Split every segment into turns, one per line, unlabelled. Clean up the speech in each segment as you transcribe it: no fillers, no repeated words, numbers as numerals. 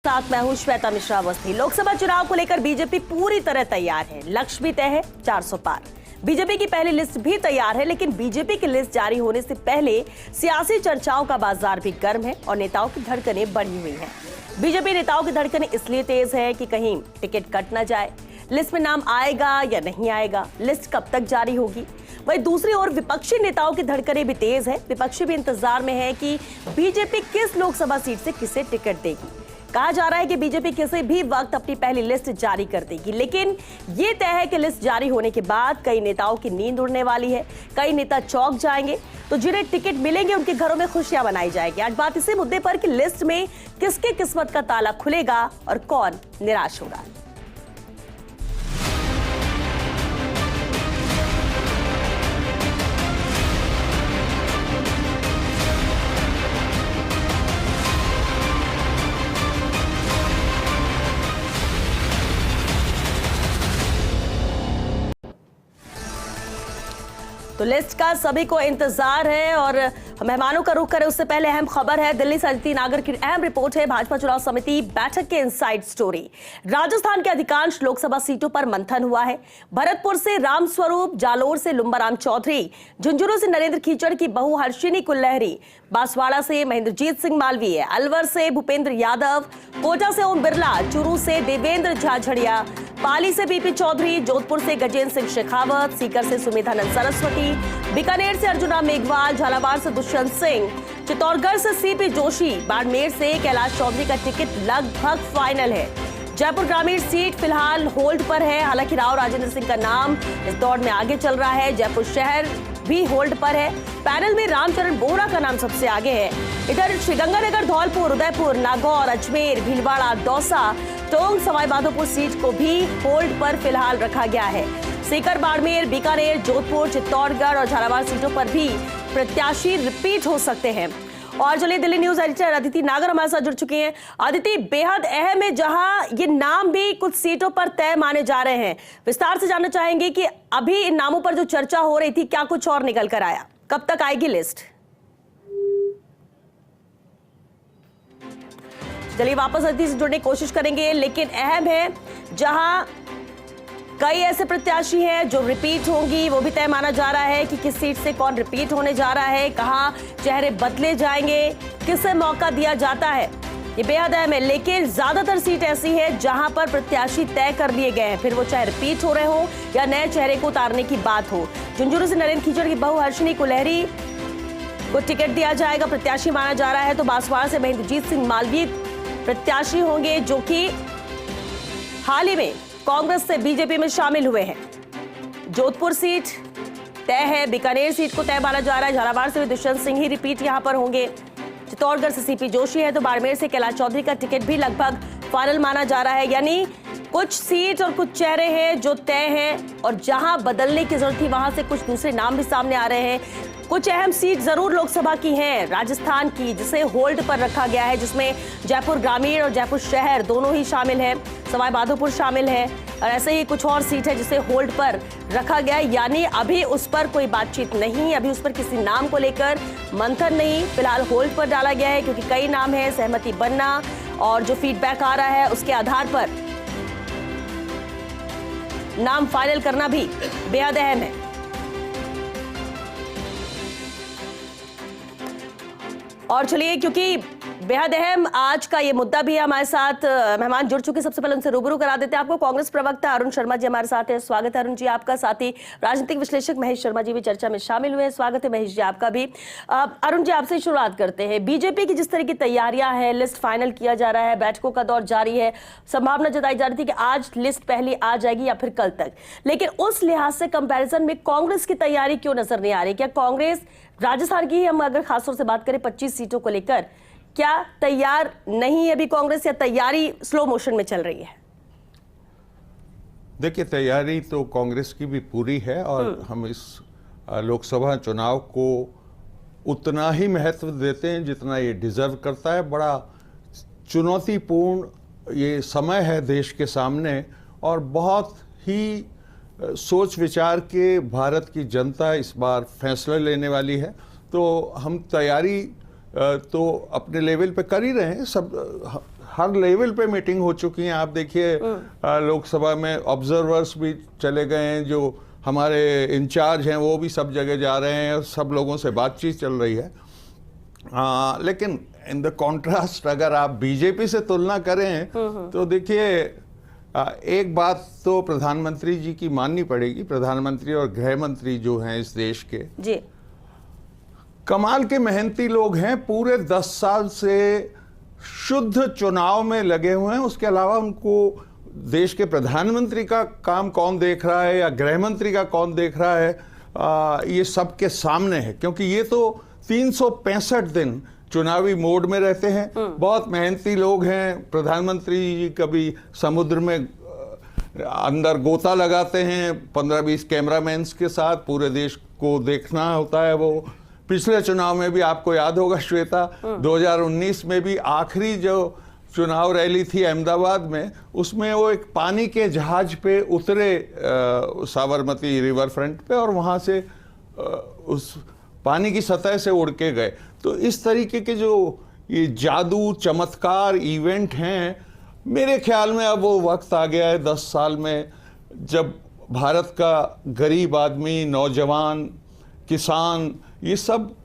साथ मैं हूं श्वेता मिश्रा अवस्थी। लोकसभा चुनाव को लेकर बीजेपी पूरी तरह तैयार है। लक्ष्य भी तय है 400 पार। बीजेपी की पहली लिस्ट भी तैयार है, लेकिन बीजेपी की लिस्ट जारी होने से पहले सियासी चर्चाओं का बाजार भी गर्म है और नेताओं की धड़कनें बढ़ी हुई हैं। बीजेपी नेताओं की धड़कनें इसलिए तेज है कि कहीं टिकट कट न जाए, लिस्ट में नाम आएगा या नहीं आएगा, लिस्ट कब तक जारी होगी। वहीं दूसरी ओर विपक्षी नेताओं की धड़कनें भी तेज है। विपक्षी भी इंतजार में है कि बीजेपी किस लोकसभा सीट से किसे टिकट देगी। कहा जा रहा है कि बीजेपी किसी भी वक्त अपनी पहली लिस्ट जारी कर देगी, लेकिन ये तय है कि लिस्ट जारी होने के बाद कई नेताओं की नींद उड़ने वाली है। कई नेता चौंक जाएंगे, तो जिन्हें टिकट मिलेंगे उनके घरों में खुशियां मनाई जाएगी। आज बात इसी मुद्दे पर कि लिस्ट में किसके किस्मत का ताला खुलेगा और कौन निराश होगा। तो लिस्ट का सभी को इंतजार है और मेहमानों का रुख करें उससे पहले अहम खबर है। दिल्ली से अदिति नागर की अहम रिपोर्ट है। भाजपा चुनाव समिति बैठक के इनसाइड स्टोरी। राजस्थान के अधिकांश लोकसभा सीटों पर मंथन हुआ है। भरतपुर से रामस्वरूप, जालोर से लुम्बाराम चौधरी, झुंझुनू से नरेंद्र खीचड़ की बहू हर्षिनी कुल्लहरी, बांसवाड़ा से महेंद्रजीत सिंह मालवीय, अलवर से भूपेंद्र यादव, कोटा से ओम बिरला, चूरू से देवेंद्र झाझड़िया, पाली से बीपी चौधरी, जोधपुर से गजेंद्र सिंह शेखावत, सीकर से सुमेधानंद सरस्वती, बीकानेर से अर्जुना मेघवाल, झालावाड़ से दुष्यंत सिंह, चित्तौड़गढ़ से सीपी जोशी, बाड़मेर से कैलाश चौधरी का टिकट लगभग फाइनल है। जयपुर ग्रामीण सीट फिलहाल होल्ड पर है, हालांकि राव राजेंद्र सिंह का नाम इस दौड़ में आगे चल रहा है। जयपुर शहर भी होल्ड पर है। पैनल में रामचरण बोहरा का नाम सबसे आगे है। इधर श्रीगंगानगर, धौलपुर, उदयपुर, नागौर, अजमेर, भीलवाड़ा, दौसा, टोंक, सवाईमाधोपुर सीट को भी होल्ड पर फिलहाल रखा गया है। सीकर, बाड़मेर, बीकानेर, जोधपुर, चित्तौड़गढ़ और झालावाड़ सीटों पर भी प्रत्याशी रिपीट हो सकते हैं। और चलिए दिल्ली न्यूज एडिटर अदिति नागर हमारे साथ जुड़ चुकी हैं। अदिति, बेहद अहम है, जहां ये नाम भी कुछ सीटों पर तय माने जा रहे हैं। विस्तार से जानना चाहेंगे कि अभी इन नामों पर जो चर्चा हो रही थी, क्या कुछ और निकल कर आया, कब तक आएगी लिस्ट? चलिए वापस अदिति से जुड़ने की कोशिश करेंगे, लेकिन अहम है जहां कई ऐसे प्रत्याशी हैं जो रिपीट होंगी, वो भी तय माना जा रहा है कि किस सीट से कौन रिपीट होने जा रहा है, कहां चेहरे बदले जाएंगे, किसे मौका दिया जाता है, ये बेहद अहम है। लेकिन ज्यादातर सीट ऐसी है जहां पर प्रत्याशी तय कर लिए गए हैं, फिर वो चाहे रिपीट हो रहे हो या नए चेहरे को उतारने की बात हो। झुंझुनू से नरेंद्र खीचड़ की बहू हर्षिनी कुल्लहरी को टिकट दिया जाएगा, प्रत्याशी माना जा रहा है। तो बांसवाड़ा से महेंद्रजीत सिंह मालवीय प्रत्याशी होंगे, जो कि हाल ही में कांग्रेस से बीजेपी में शामिल हुए हैं। जोधपुर सीट तय है, बीकानेर सीट को तय माना जा रहा है। झालावाड़ से भी दुष्यंत सिंह ही रिपीट यहां पर होंगे। चित्तौड़गढ़ से सीपी जोशी है, तो बाड़मेर से कैलाश चौधरी का टिकट भी लगभग फाइनल माना जा रहा है। यानी कुछ सीट और कुछ चेहरे हैं जो तय हैं, और जहां बदलने की जरूरत थी वहां से कुछ दूसरे नाम भी सामने आ रहे हैं। कुछ अहम सीट जरूर लोकसभा की हैं, राजस्थान की, जिसे होल्ड पर रखा गया है, जिसमें जयपुर ग्रामीण और जयपुर शहर दोनों ही शामिल है, सवाईमाधोपुर शामिल है, और ऐसे ही कुछ और सीट है जिसे होल्ड पर रखा गया है। यानी अभी उस पर कोई बातचीत नहीं, अभी उस पर किसी नाम को लेकर मंथन नहीं, फिलहाल होल्ड पर डाला गया है, क्योंकि कई नाम है, सहमति बनना और जो फीडबैक आ रहा है उसके आधार पर नाम फाइनल करना भी बेहद अहम है। और चलिए, क्योंकि बेहद अहम आज का ये मुद्दा भी है, हमारे साथ मेहमान जुड़ चुके। सबसे पहले उनसे रूबरू करा देते हैं आपको। कांग्रेस प्रवक्ता अरुण शर्मा जी हमारे साथ हैं, स्वागत है अरुण जी आपका। साथ ही राजनीतिक विश्लेषक महेश शर्मा जी भी चर्चा में शामिल हुए हैं, स्वागत है महेश जी आपका भी। अरुण जी, आपसे शुरुआत करते हैं। बीजेपी की जिस तरह की तैयारियां हैं, लिस्ट फाइनल किया जा रहा है, बैठकों का दौर जारी है, संभावना जताई जा रही थी कि आज लिस्ट पहली आ जाएगी या फिर कल तक, लेकिन उस लिहाज से कंपैरिजन में कांग्रेस की तैयारी क्यों नजर नहीं आ रही? क्या कांग्रेस राजस्थान की, हम अगर खासतौर से बात करें 25 सीटों को लेकर, क्या तैयार नहीं है अभी कांग्रेस, या तैयारी स्लो मोशन में चल रही है?
देखिए, तैयारी तो कांग्रेस की भी पूरी है, और हम इस लोकसभा चुनाव को उतना ही महत्व देते हैं जितना ये डिजर्व करता है। बड़ा चुनौतीपूर्ण ये समय है देश के सामने, और बहुत ही सोच विचार के भारत की जनता इस बार फैसला लेने वाली है। तो हम तैयारी तो अपने लेवल पे कर ही रहे हैं। सब हर लेवल पे मीटिंग हो चुकी है। आप देखिए लोकसभा में ऑब्जर्वर्स भी चले गए हैं, जो हमारे इंचार्ज हैं वो भी सब जगह जा रहे हैं और सब लोगों से बातचीत चल रही है। लेकिन इन द कॉन्ट्रास्ट अगर आप बीजेपी से तुलना करें तो देखिए एक बात तो प्रधानमंत्री जी की माननी पड़ेगी। प्रधानमंत्री और गृह मंत्री जो हैं इस देश के
जी
कमाल के मेहनती लोग हैं। पूरे 10 साल से शुद्ध चुनाव में लगे हुए हैं। उसके अलावा उनको देश के प्रधानमंत्री का काम कौन देख रहा है या गृह मंत्री का कौन देख रहा है, ये सबके सामने है, क्योंकि ये तो 365 दिन चुनावी मोड में रहते हैं। बहुत मेहनती लोग हैं। प्रधानमंत्री जी कभी समुद्र में अंदर गोता लगाते हैं 15-20 कैमरामैन्स के साथ, पूरे देश को देखना होता है। वो पिछले चुनाव में भी आपको याद होगा श्वेता, 2019 में भी आखिरी जो चुनाव रैली थी अहमदाबाद में, उसमें वो एक पानी के जहाज पे उतरे साबरमती रिवर फ्रंट पे और वहां से उस पानी की सतह से उड़ के गए। तो इस तरीके के जो ये जादू चमत्कार इवेंट हैं, मेरे ख्याल में अब वो वक्त आ गया है 10 साल में जब भारत का गरीब आदमी, नौजवान, किसान, ये सब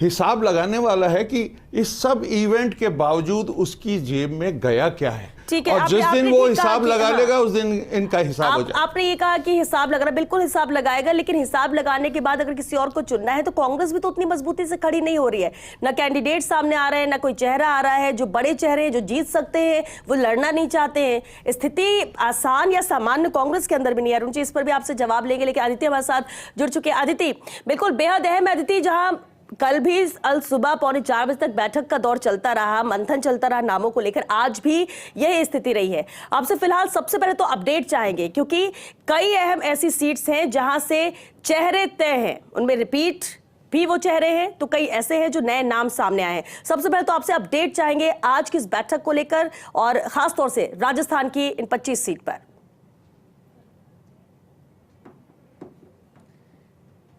हिसाब लगाने वाला है कि इस सब इवेंट के बावजूद उसकी जेब में गया क्या है।
ठीक है,
और जिस दिन वो हिसाब लगा लेगा उस दिन इनका हिसाब हो जाएगा।
आपने ये कहा कि हिसाब लग रहा है, बिल्कुल हिसाब लगाएगा, लेकिन हिसाब लगाने के बाद अगर किसी और को चुनना है तो कांग्रेस भी तो उतनी मजबूती से खड़ी नहीं हो रही है। ना कैंडिडेट सामने आ रहे हैं, ना कोई चेहरा आ रहा है। जो बड़े चेहरे जो जीत सकते हैं वो लड़ना नहीं चाहते हैं। स्थिति आसान या सामान्य कांग्रेस के अंदर भी नहीं है। अरुण जी, इस पर भी आपसे जवाब लेंगे, लेकिन आदित्य हमारे साथ जुड़ चुके हैं। आदित्य, बिल्कुल बेहद अहम है। आदित्य, जहां कल भी अल सुबह 3:45 बजे तक बैठक का दौर चलता रहा, मंथन चलता रहा नामों को लेकर, आज भी यही स्थिति रही है। आपसे फिलहाल सबसे पहले तो अपडेट चाहेंगे, क्योंकि कई अहम ऐसी सीट्स हैं जहां से चेहरे तय हैं, उनमें रिपीट भी वो चेहरे हैं, तो कई ऐसे हैं जो नए नाम सामने आए हैं। सबसे पहले तो आपसे अपडेट चाहेंगे आज की इस बैठक को लेकर और खासतौर से राजस्थान की इन 25 सीट पर।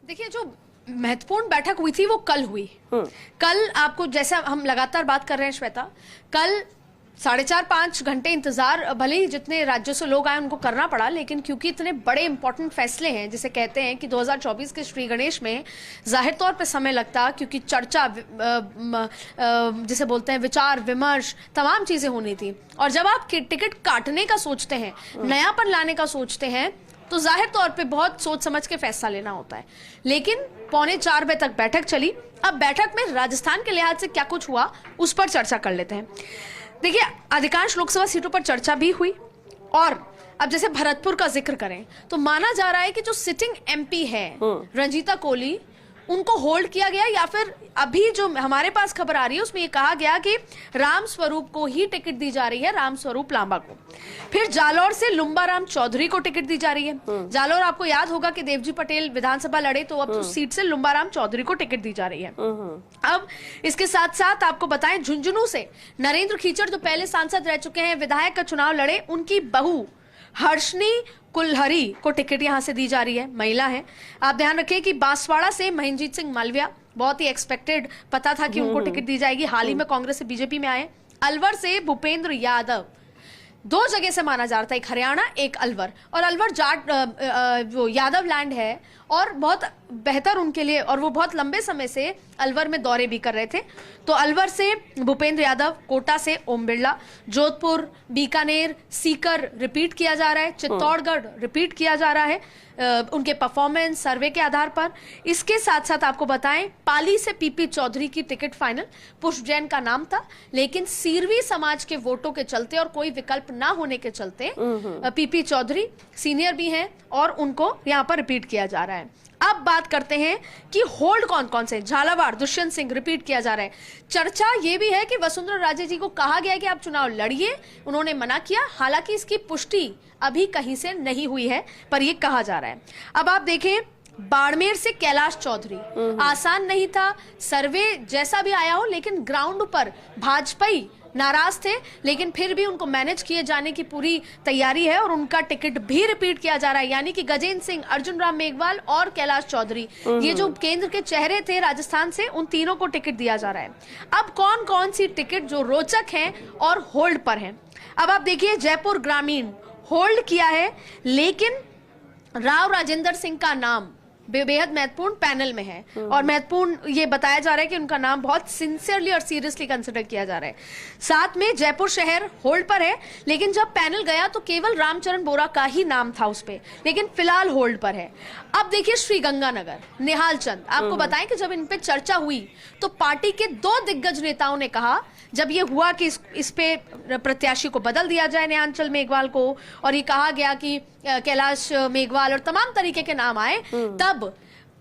देखिए, जो महत्वपूर्ण बैठक हुई थी वो कल हुई। कल आपको, जैसा हम लगातार बात कर रहे हैं श्वेता, कल 4.5-5 घंटे इंतजार भले ही जितने राज्यों से लोग आए उनको करना पड़ा, लेकिन क्योंकि इतने बड़े इंपॉर्टेंट फैसले हैं, जिसे कहते हैं कि 2024 के श्री गणेश में जाहिर तौर पे समय लगता, क्योंकि चर्चा, जिसे बोलते हैं विचार विमर्श, तमाम चीजें होनी थी। और जब आप टिकट काटने का सोचते हैं, नयापन लाने का सोचते हैं, तो जाहिर तौर पे बहुत सोच समझ के फैसला लेना होता है। लेकिन 3:45 बजे तक बैठक चली। अब बैठक में राजस्थान के लिहाज से क्या कुछ हुआ उस पर चर्चा कर लेते हैं। देखिए, अधिकांश लोकसभा सीटों पर चर्चा भी हुई, और अब जैसे भरतपुर का जिक्र करें तो माना जा रहा है कि जो सिटिंग एमपी है रंजीता कोहली, उनको होल्ड किया गया, या फिर अभी जो हमारे पास खबर आ रही है उसमें ये कहा गया कि राम स्वरूप को ही टिकट दी जा रही है, राम स्वरूप लांबा को। फिर जालौर से लुम्बाराम चौधरी को टिकट दी जा रही है। जालौर, आपको याद होगा कि देवजी पटेल विधानसभा लड़े, तो अब उस सीट से लुम्बाराम चौधरी को टिकट दी जा रही है। अब इसके साथ साथ आपको बताएं, झुंझुनू से नरेंद्र खीचड़ जो पहले सांसद रह चुके हैं, विधायक का चुनाव लड़े, उनकी बहू हर्षनी कुलहरी को टिकट यहां से दी जा रही है, महिला है। आप ध्यान रखिए कि बांसवाड़ा से महेंद्रजीत सिंह मालविया, बहुत ही एक्सपेक्टेड, पता था कि उनको टिकट दी जाएगी, हाल ही में कांग्रेस से बीजेपी में आए। अलवर से भूपेंद्र यादव, 2 जगह से माना जा रहा था, एक हरियाणा एक अलवर, और अलवर जाट वो यादव लैंड है और बहुत बेहतर उनके लिए, और वो बहुत लंबे समय से अलवर में दौरे भी कर रहे थे। तो अलवर से भूपेंद्र यादव, कोटा से ओम बिरला, जोधपुर, बीकानेर, सीकर रिपीट किया जा रहा है, चित्तौड़गढ़ रिपीट किया जा रहा है उनके परफॉर्मेंस सर्वे के आधार पर। इसके साथ साथ आपको बताएं, पाली से पीपी चौधरी की टिकट फाइनल, पुष्प जैन का नाम था, लेकिन सीरवी समाज के वोटों के चलते और कोई विकल्प ना होने के चलते पीपी चौधरी सीनियर भी हैं और उनको यहां पर रिपीट किया जा रहा है। अब बात करते हैं कि होल्ड कौन कौन से। झालावाड़ दुष्यंत सिंह रिपीट किया जा रहा है। चर्चा यह भी है कि वसुंधरा राजे जी को कहा गया कि आप चुनाव लड़िए, उन्होंने मना किया। हालांकि इसकी पुष्टि अभी कहीं से नहीं हुई है, पर यह कहा जा रहा है। अब आप देखें, बाड़मेर से कैलाश चौधरी, आसान नहीं था, सर्वे जैसा भी आया हो, लेकिन ग्राउंड पर भाजपाई नाराज थे, लेकिन फिर भी उनको मैनेज किए जाने की पूरी तैयारी है और उनका टिकट भी रिपीट किया जा रहा है। यानी कि गजेंद्र सिंह, अर्जुन राम मेघवाल और कैलाश चौधरी, ये जो केंद्र के चेहरे थे राजस्थान से, उन तीनों को टिकट दिया जा रहा है। अब कौन कौन सी टिकट जो रोचक हैं और होल्ड पर हैं, अब आप देखिए। जयपुर ग्रामीण होल्ड किया है, लेकिन राव राजेंद्र सिंह का नाम बेहद महत्वपूर्ण पैनल में है और महत्वपूर्ण ये बताया जा रहा है कि उनका नाम बहुत सिंसियरली और सीरियसली कंसिडर किया जा रहा है। साथ में जयपुर शहर होल्ड पर है, लेकिन जब पैनल गया तो केवल रामचरण बोरा का ही नाम था उस पे, लेकिन फिलहाल होल्ड पर है। अब देखिए श्रीगंगानगर, निहाल चंद, आपको बताएं कि जब इन पे चर्चा हुई तो पार्टी के 2 दिग्गज नेताओं ने कहा, जब ये हुआ कि इस पे प्रत्याशी को बदल दिया जाए नेहांचल मेघवाल को, और ये कहा गया कि कैलाश मेघवाल और तमाम तरीके के नाम आए, तब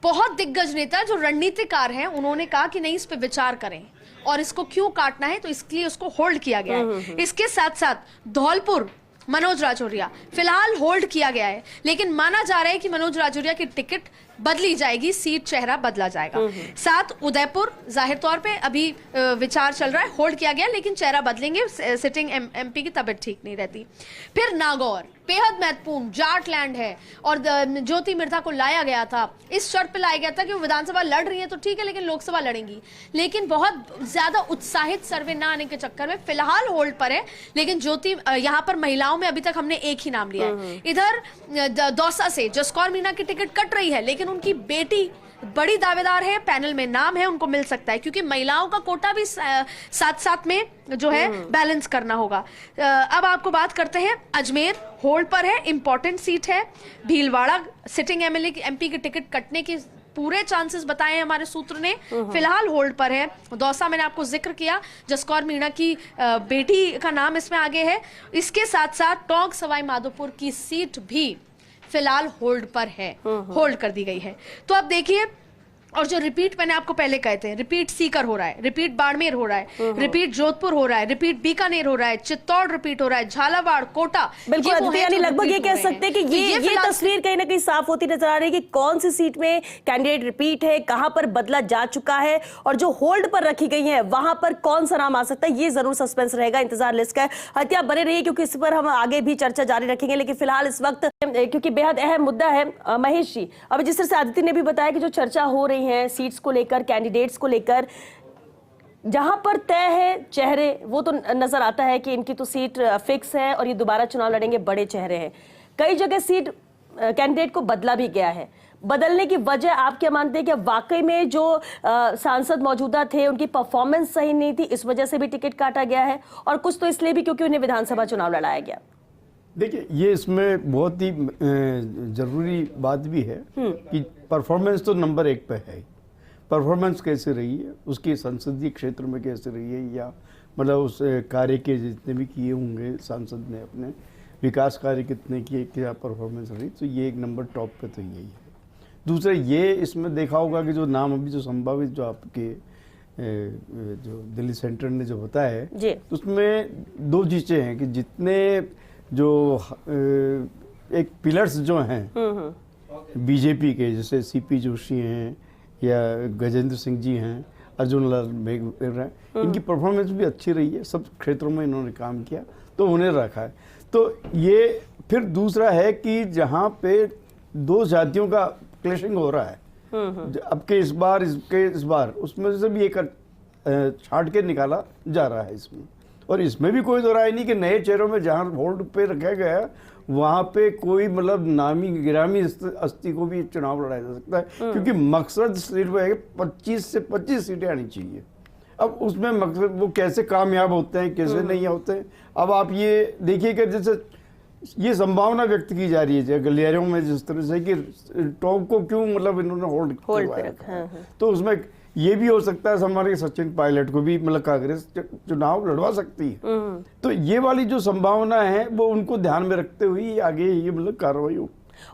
बहुत दिग्गज नेता जो रणनीतिकार हैं उन्होंने कहा कि नहीं, इस पे विचार करें और इसको क्यों काटना है, तो इसलिए उसको होल्ड किया गया है। इसके साथ साथ धौलपुर मनोज राजौरिया फिलहाल होल्ड किया गया है, लेकिन माना जा रहा है कि मनोज राजौरिया की टिकट बदली जाएगी, सीट चेहरा बदला जाएगा। साथ उदयपुर जाहिर तौर पे अभी विचार चल रहा है, होल्ड किया गया, लेकिन चेहरा बदलेंगे, सिटिंग एमपी की तबीयत ठीक नहीं रहती। फिर नागौर बेहद महत्वपूर्ण जाट लैंड है और ज्योति मिर्धा को लाया गया था, इस शर्त पे लाया गया था कि वो विधानसभा लड़ रही है तो ठीक है, लेकिन लोकसभा लड़ेंगी, लेकिन बहुत ज्यादा उत्साहित सर्वे ना आने के चक्कर में फिलहाल होल्ड पर है। लेकिन ज्योति, यहाँ पर महिलाओं में अभी तक हमने एक ही नाम लिया है। इधर दौसा से जसकौर मीणा की टिकट कट रही है, लेकिन उनकी बेटी बड़ी दावेदार है, पैनल में नाम है, उनको मिल सकता है, क्योंकि महिलाओं का कोटा भी साथ साथ में जो है बैलेंस करना होगा। अब आपको बात करते हैं, अजमेर होल्ड पर है, इंपॉर्टेंट सीट है। भीलवाड़ा सिटिंग एमपी की टिकट कटने की पूरे चांसेस बताए हैं हमारे सूत्र ने, फिलहाल होल्ड पर है। दौसा मैंने आपको जिक्र किया, जसकौर मीणा की बेटी का नाम इसमें आगे है। इसके साथ साथ टोंक सवाई माधोपुर की सीट भी फिलहाल होल्ड पर है, होल्ड कर दी गई है। तो अब देखिए, और जो रिपीट मैंने आपको पहले कहे थे, रिपीट सीकर हो रहा है, रिपीट बाड़मेर हो रहा है, रिपीट जोधपुर हो रहा है, रिपीट बीकानेर हो रहा है, चित्तौड़ रिपीट हो रहा है, झालावाड़, कोटा।
बिल्कुल, यानी लगभग ये कह सकते हैं कि ये तस्वीर कहीं ना कहीं साफ होती नजर आ रही है कि कौन सी सीट में कैंडिडेट रिपीट है, कहां पर बदला जा चुका है, और जो होल्ड पर रखी गई है वहां पर कौन सा नाम आ सकता है, ये जरूर सस्पेंस रहेगा, इंतजार लिस्ट का। हत्या बने रही, क्योंकि इस पर हम आगे भी चर्चा जारी रखेंगे, लेकिन फिलहाल इस वक्त क्योंकि बेहद अहम मुद्दा है, महेश जी, अब जिस तरह से आदित्य ने भी बताया कि जो चर्चा हो रही है सीट्स को लेकर, कैंडिडेट्स को लेकर, जहां पर तय है चेहरे, वो तो नजर आता है कि इनकी तो सीट फिक्स है और ये दोबारा चुनाव लड़ेंगे, बड़े चेहरे हैं। कई जगह सीट कैंडिडेट को बदला भी गया है। बदलने की वजह आप क्या मानते हैं कि वाकई में जो सांसद मौजूदा थे उनकी परफॉर्मेंस सही नहीं थी, इस वजह से भी टिकट काटा गया है, और कुछ तो इसलिए भी क्योंकि उन्हें विधानसभा चुनाव लड़ाया गया?
देखिए, ये इसमें बहुत ही जरूरी बात भी है कि परफॉर्मेंस तो नंबर 1 पे है। परफॉर्मेंस कैसे रही है, उसकी संसदीय क्षेत्र में कैसे रही है, या मतलब उस कार्य के जितने भी किए होंगे सांसद ने, अपने विकास कार्य कितने किए, क्या परफॉर्मेंस रही, तो ये एक नंबर टॉप पे तो यही है। दूसरा ये इसमें देखा होगा कि जो नाम अभी जो संभावित जो आपके जो दिल्ली सेंटर ने जो बताया है, उसमें 2 चीज़ें हैं कि जितने जो एक पिलर्स जो हैं बीजेपी के, जैसे सीपी जोशी हैं या गजेंद्र सिंह जी हैं, अर्जुन लाल मेघवाल, इनकी परफॉर्मेंस भी अच्छी रही है, सब क्षेत्रों में इन्होंने काम किया, तो उन्हें रखा है। तो ये फिर दूसरा है कि जहाँ पे 2 जातियों का क्लैशिंग हो रहा है, अब के इस बार उसमें से भी एक छांट के निकाला जा रहा है इसमें, और इसमें भी कोई दो राय नहीं कि नए चेहरों में जहाँ होल्ड पे रखा गया वहाँ पे कोई मतलब नामी गिरामी अस्थि को भी चुनाव लड़ाया जा सकता है, क्योंकि मकसद सिर्फ है कि 25 से 25 सीटें आनी चाहिए। अब उसमें मकसद वो कैसे कामयाब होते हैं, कैसे नहीं होते हैं, अब आप ये देखिए कि जैसे ये संभावना व्यक्त की जा रही है गलियारों में जिस तरह से कि टॉप को क्यों मतलब इन्होंने होल्ड पे रखा, तो उसमें ये भी हो सकता है हमारे सचिन पायलट को भी मतलब कांग्रेस चुनाव लड़वा सकती है। तो ये वाली जो संभावना है वो उनको ध्यान में रखते हुए आगे ये मतलब कार्रवाई हो।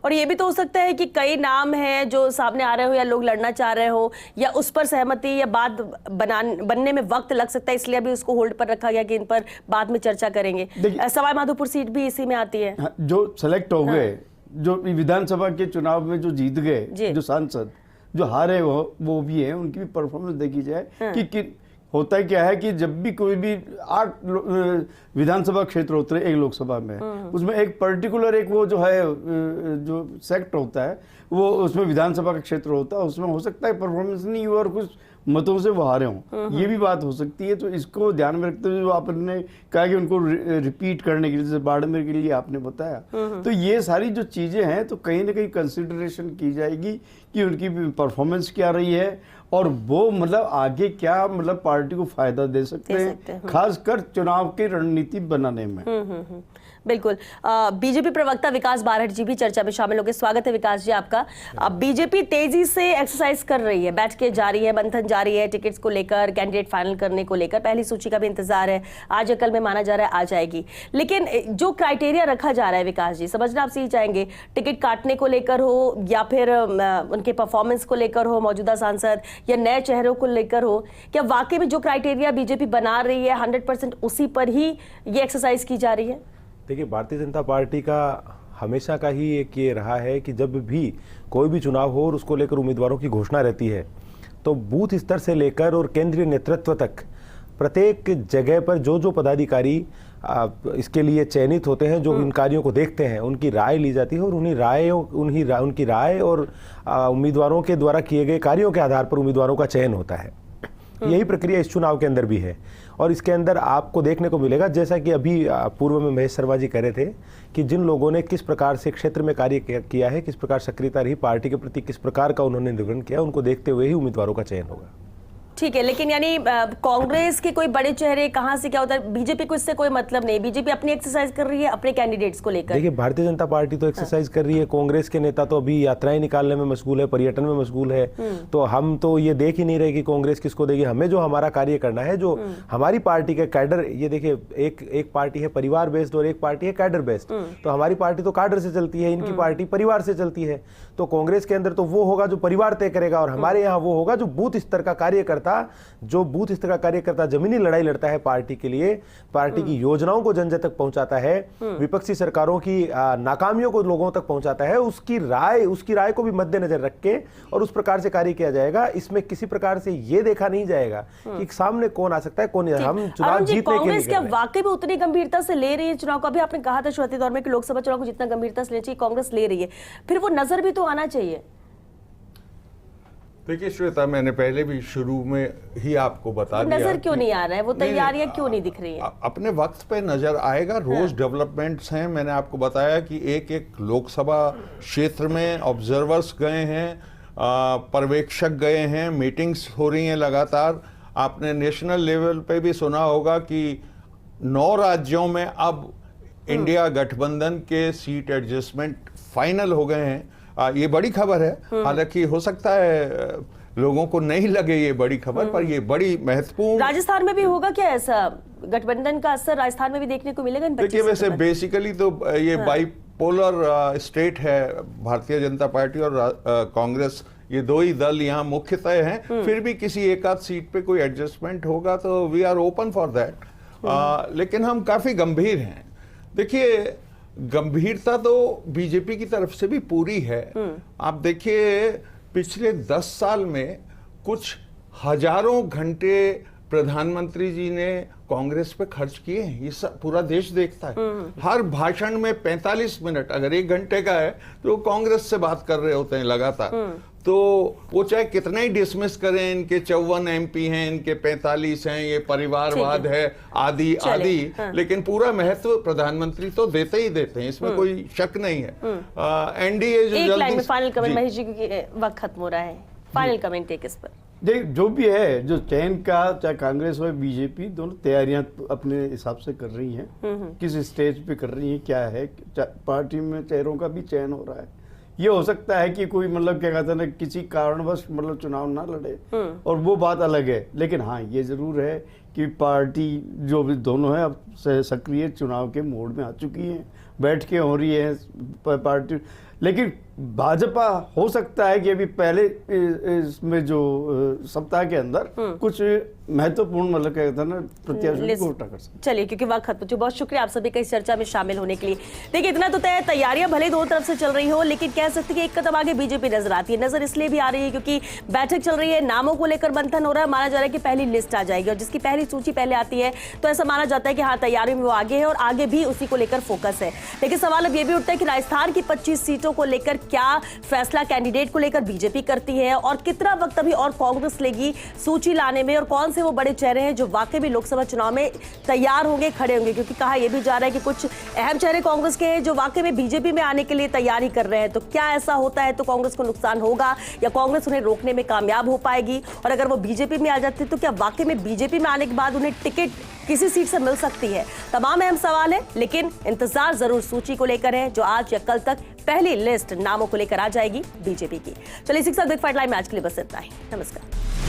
और ये भी तो हो सकता है कि कई नाम हैं जो सामने आ रहे हो या लोग लड़ना चाह रहे हो, या उस पर सहमति या बात बनने में वक्त लग सकता है, इसलिए अभी उसको होल्ड पर रखा गया कि इन पर बाद में चर्चा करेंगे। सवाई माधोपुर सीट भी इसी में आती है।
जो सेलेक्ट हो गए, जो विधानसभा के चुनाव में जो जीत गए, जो सांसद जो हारे वो भी है, उनकी भी परफॉर्मेंस देखी जाए कि होता क्या है कि जब भी कोई भी 8 विधानसभा क्षेत्र होते हैं एक लोकसभा में, उसमें एक पर्टिकुलर एक वो जो है जो सेक्ट होता है वो उसमें विधानसभा का क्षेत्र होता है, उसमें हो सकता है परफॉर्मेंस नहीं हुआ और कुछ मतों से वो हारे हों, ये भी बात हो सकती है। तो इसको ध्यान में रखते हुए जो आपने कहा कि उनको रिपीट करने के लिए, जैसे बाड़मेर के लिए आपने बताया, तो ये सारी जो चीज़ें हैं तो कहीं ना कहीं कंसिडरेशन की जाएगी कि उनकी परफॉर्मेंस क्या रही है और वो मतलब आगे क्या मतलब पार्टी को फायदा दे सकते हैं, खासकर चुनाव की रणनीति बनाने में।
बिल्कुल। बीजेपी प्रवक्ता विकास बारहट जी भी चर्चा में शामिल होंगे। स्वागत है विकास जी आपका। बीजेपी तेजी से एक्सरसाइज कर रही है, बैठकें जारी है, मंथन जारी है, टिकट्स को लेकर, कैंडिडेट फाइनल करने को लेकर। पहली सूची का भी इंतजार है, आज या कल में माना जा रहा है आ जाएगी। लेकिन जो क्राइटेरिया रखा जा रहा है विकास जी, समझना आपसे ही चाहेंगे, टिकट काटने को लेकर हो या फिर उनके परफॉर्मेंस को लेकर हो, मौजूदा सांसद या नए चेहरों को लेकर हो, क्या वाकई में जो क्राइटेरिया बीजेपी बना रही है 100% उसी पर ही ये एक्सरसाइज की जा रही है?
देखिए, भारतीय जनता पार्टी का हमेशा का ही एक ये रहा है कि जब भी कोई भी चुनाव हो और उसको लेकर उम्मीदवारों की घोषणा रहती है तो बूथ स्तर से लेकर और केंद्रीय नेतृत्व तक प्रत्येक जगह पर जो जो पदाधिकारी इसके लिए चयनित होते हैं, जो इन कार्यों को देखते हैं, उनकी राय ली जाती है और उनकी राय और उम्मीदवारों के द्वारा किए गए कार्यों के आधार पर उम्मीदवारों का चयन होता है। यही प्रक्रिया इस चुनाव के अंदर भी है और इसके अंदर आपको देखने को मिलेगा, जैसा कि अभी पूर्व में महेश शर्मा जी कह रहे थे कि जिन लोगों ने किस प्रकार से क्षेत्र में कार्य किया है, किस प्रकार सक्रियता रही, पार्टी के प्रति किस प्रकार का उन्होंने निर्वहन किया, उनको देखते हुए ही उम्मीदवारों का चयन होगा।
ठीक है, लेकिन यानी कांग्रेस के कोई बड़े चेहरे कहां से क्या होता है, बीजेपी को इससे कोई मतलब नहीं, बीजेपी अपनी एक्सरसाइज कर रही है अपने कैंडिडेट्स को लेकर।
देखिए, भारतीय जनता पार्टी तो एक्सरसाइज कर रही है, कांग्रेस के नेता तो अभी यात्राएं निकालने में मशगूल है, पर्यटन में मशगूल है। तो हम तो ये देख ही नहीं रहे कि कांग्रेस किसको देगी। हमें जो हमारा कार्य करना है, जो हमारी पार्टी के कैडर, ये देखिए एक पार्टी है परिवार बेस्ड और एक पार्टी है कैडर बेस्ड। तो हमारी पार्टी तो कैडर से चलती है, इनकी पार्टी परिवार से चलती है। तो कांग्रेस के अंदर तो वो होगा जो परिवार तय करेगा और हमारे यहाँ वो होगा जो बूथ स्तर का कार्यकर्ता, जो बूथ स्तर का कार्यकर्ता जमीनी लड़ाई लड़ता है पार्टी के लिए, पार्टी की योजनाओं को जन जन तक पहुंचाता है, विपक्षी सरकारों की नाकामियों को लोगों तक पहुंचाता है, उसकी राय को भी मद्देनजर रख के और उस प्रकार से कार्य किया जाएगा। इसमें किसी प्रकार से ये देखा नहीं जाएगा कि सामने कौन आ सकता है, कौन नहीं। हम चुनाव जीतने के लिए
कांग्रेस क्या वाकई में उतनी गंभीरता से ले रही है चुनाव को? अभी आपने कहा था शुरुआती दौर में कि लोकसभा चुनाव को जितना गंभीरता से लेना चाहिए कांग्रेस ले रही है, फिर वो नजर भी तो आना चाहिए।
देखिए श्वेता, मैंने पहले भी शुरू में ही आपको बता दिया,
नजर क्यों नहीं आ रहा है, वो तैयारियां क्यों नहीं दिख रही है?
अपने वक्त पे नजर आएगा। रोज डेवलपमेंट्स हैं। मैंने आपको बताया कि एक एक लोकसभा क्षेत्र में ऑब्जर्वर्स गए हैं, पर्यवेक्षक गए हैं, मीटिंग्स हो रही हैं लगातार। आपने नेशनल लेवल पे भी सुना होगा कि 9 राज्यों में अब इंडिया गठबंधन के सीट एडजस्टमेंट फाइनल हो गए हैं। ये बड़ी खबर है, हालांकि हो सकता है लोगों को नहीं लगे ये बड़ी खबर, पर ये बड़ी महत्वपूर्ण।
राजस्थान में भी होगा क्या ऐसा? गठबंधन का असर राजस्थान में भी देखने को मिलेगा?
देखिए, वैसे बेसिकली तो ये बाइपोलर स्टेट है, भारतीय जनता पार्टी और कांग्रेस, ये दो ही दल यहाँ मुख्यतः हैं। फिर भी किसी एक आध सीट पे कोई एडजस्टमेंट होगा तो we are open for that. लेकिन हम काफी गंभीर हैं। देखिए, गंभीरता तो बीजेपी की तरफ से भी पूरी है। आप देखिए, पिछले 10 साल में कुछ हजारों घंटे प्रधानमंत्री जी ने कांग्रेस पे खर्च किए हैं। ये सब पूरा देश देखता है। हर भाषण में 45 मिनट, अगर 1 घंटे का है तो कांग्रेस से बात कर रहे होते हैं लगातार। तो वो चाहे कितना ही डिसमिस करें, इनके 54 एमपी हैं, इनके 45 हैं, ये परिवारवाद है आदि आदि, लेकिन पूरा महत्व प्रधानमंत्री तो देते ही देते हैं, इसमें कोई शक नहीं है। एनडीए जो
एक लाइन में
जल्दी
फाइनल कमेंट महेश जी, क्योंकि वक्त खत्म हो रहा है, फाइनल कमेंट एक इस पर।
देख, जो भी है, जो चयन का, चाहे कांग्रेस हो बीजेपी, दोनों तैयारियां अपने हिसाब से कर रही हैं। किस स्टेज पे कर रही हैं, क्या है, पार्टी में चेहरों का भी चयन हो रहा है। ये हो सकता है कि कोई मतलब क्या कहते हैं ना, किसी कारणवश मतलब चुनाव ना लड़े और वो बात अलग है। लेकिन हाँ, ये जरूर है कि पार्टी जो भी दोनों है अब सक्रिय चुनाव के मोड में आ चुकी हैं, बैठकें हो रही है पार्टी। लेकिन भाजपा हो सकता है कि अभी पहले इसमें जो सप्ताह के अंदर कुछ महत्वपूर्ण मतलब कहता है ना प्रत्याशियों को उठा कर सकते।
चलिए, क्योंकि वक्त खत्म, बहुत शुक्रिया आप सभी का इस चर्चा में शामिल होने के लिए। देखिए, इतना तो तय, तैयारियां भले दोनों तरफ से चल रही हो, लेकिन कह सकते हैं कि एक कदम आगे बीजेपी नजर आती है। नजर इसलिए भी आ रही है क्योंकि बैठक चल रही है, नामों को लेकर मंथन हो रहा है, माना जा रहा है कि पहली लिस्ट आ जाएगी और जिसकी पहली सूची पहले आती है तो ऐसा माना जाता है कि हाँ, तैयारी में वो आगे है और आगे भी उसी को लेकर फोकस है। लेकिन सवाल अब ये भी उठता है कि राजस्थान की 25 सीटों को लेकर क्या फैसला कैंडिडेट को लेकर बीजेपी करती है और कितना वक्त अभी और कांग्रेस लेगी सूची लाने में, और कौन से वो बड़े चेहरे हैं जो वाकई भी लोकसभा चुनाव में तैयार होंगे, खड़े होंगे। क्योंकि कहा यह भी जा रहा है कि कुछ अहम चेहरे कांग्रेस के हैं जो वाकई में बीजेपी में आने के लिए तैयारी कर रहे हैं। तो क्या ऐसा होता है तो कांग्रेस को नुकसान होगा या कांग्रेस उन्हें रोकने में कामयाब हो पाएगी? और अगर वो बीजेपी में आ जाती है तो क्या वाकई में बीजेपी में आने के बाद उन्हें टिकट किसी सीट से मिल सकती है? तमाम अहम सवाल है, लेकिन इंतजार जरूर सूची को लेकर है जो आज या कल तक पहली लिस्ट नामों को लेकर आ जाएगी बीजेपी की। चलिए, इसी के साथ बिग फाइट लाइव में आज के लिए बस इतना ही। नमस्कार।